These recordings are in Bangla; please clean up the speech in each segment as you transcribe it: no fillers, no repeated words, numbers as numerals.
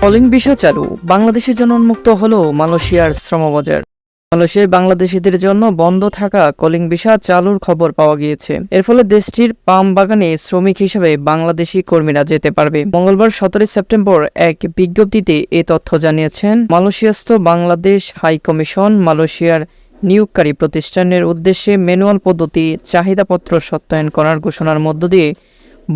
কলিং ভিসা চালু, বাংলাদেশের জন্য উন্মুক্ত হলো মালয়েশিয়ার শ্রমবাজার। মালয়েশিয়ায় বাংলাদেশিদের জন্য বন্ধ থাকা কলিং ভিসা চালুর খবর পাওয়া গিয়েছে। এর ফলে দেশটির পাম বাগানে শ্রমিক হিসেবে বাংলাদেশি কর্মীরা যেতে পারবে। মঙ্গলবার 17 সেপ্টেম্বর এক বিজ্ঞপ্তিতে এ তথ্য জানিয়েছেন মালয়েশিয়াস্থ বাংলাদেশ হাই কমিশন। মালয়েশিয়ার নিয়োগকারী প্রতিষ্ঠানের উদ্দেশ্যে ম্যানুয়াল পদ্ধতি চাহিদাপত্র সত্যায়ন করার ঘোষণার মধ্য দিয়ে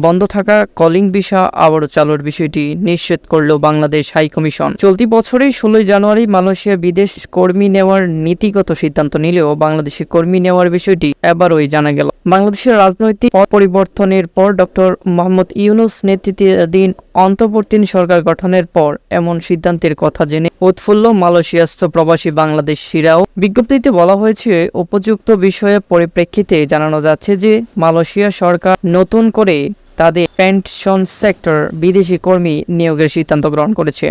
বন্ধ থাকা কলিং ভিসা আবারও চালুর বিষয়টি নিশ্চিত করল বাংলাদেশ হাই কমিশন। চলতি বছরের 16 জানুয়ারি মালয়েশিয়া বিদেশ কর্মী নেওয়ার নীতিগত সিদ্ধান্ত নিলেও বাংলাদেশি কর্মী নেওয়ার বিষয়টি এবারই জানা গেল। বাংলাদেশের রাজনৈতিক পট পরিবর্তনের পর ডক্টর মোহাম্মদ ইউনূস নেতৃত্বাধীন অন্তর্বর্তীকালীন সরকার গঠনের পর এমন সিদ্ধান্তের কথা জেনে উৎফুল্ল মালয়েশিয়াস্থ প্রবাসী বাংলাদেশিরাও। বিজ্ঞপ্তিতে বলা হয়েছে, উপযুক্ত বিষয়ের পরিপ্রেক্ষিতে জানানো যাচ্ছে যে মালয়েশিয়া সরকার নতুন করে তাদের পেনশন সেক্টর বিদেশি কর্মী নিয়োগের সিদ্ধান্ত গ্রহণ করেছে।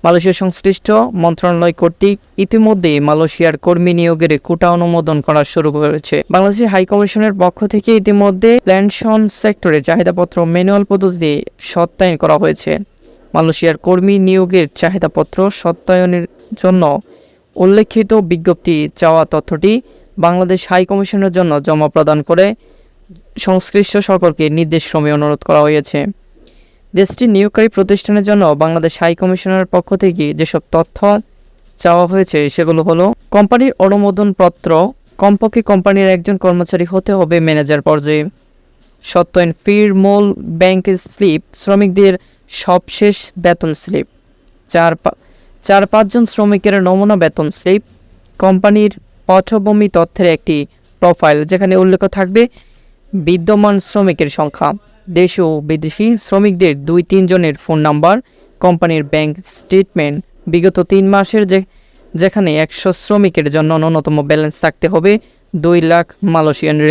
মালয়েশিয়া সংশ্লিষ্ট মন্ত্রণালয় কর্তৃক ইতিমধ্যে মালয়েশিয়ার কর্মী নিয়োগের কোটা অনুমোদন করা শুরু করেছে। বাংলাদেশের হাই কমিশনের পক্ষ থেকে ইতিমধ্যে পেনশন সেক্টরে চাহিদাপত্র ম্যানুয়াল পদ্ধতিতে সত্যায়ন করা হয়েছে। মালয়েশিয়ার কর্মী নিয়োগের চাহিদাপত্র সত্যায়নের জন্য উল্লেখিত বিজ্ঞপ্তি চাওয়া তথ্যটি বাংলাদেশ হাই কমিশনের জন্য জমা প্রদান করে সংশ্লিষ্ট সকলকে নির্দেশক্রমে অনুরোধ করা হয়েছে। দেশটির নিয়োগকারী প্রতিষ্ঠানের জন্য বাংলাদেশ হাই কমিশনের পক্ষ থেকে যেসব তথ্য চাওয়া হয়েছে সেগুলো হলো: কোম্পানির অনুমোদনপত্র, কমপক্ষে কোম্পানির একজন কর্মচারী হতে হবে ম্যানেজার পর্যায়ে, সত্যায়ন ফির মূল ব্যাংক স্লিপ, শ্রমিকদের সবশেষ বেতন স্লিপ, 4-5 জন শ্রমিকের নমুনা বেতন স্লিপ, কোম্পানির পটভূমি তথ্যের একটি প্রোফাইল যেখানে উল্লেখ থাকবে বিদ্যমান শ্রমিকের সংখ্যা, দেশ ও বিদেশি শ্রমিকদের 2-3 জনের ফোন নাম্বার, কোম্পানির ব্যাংক স্টেটমেন্ট বিগত 3 মাসের যেখানে 100 শ্রমিকের জন্য ন্যূনতম ব্যালেন্স থাকতে হবে 2 লাখ মালয়েশিয়ান রিঙ্গিত।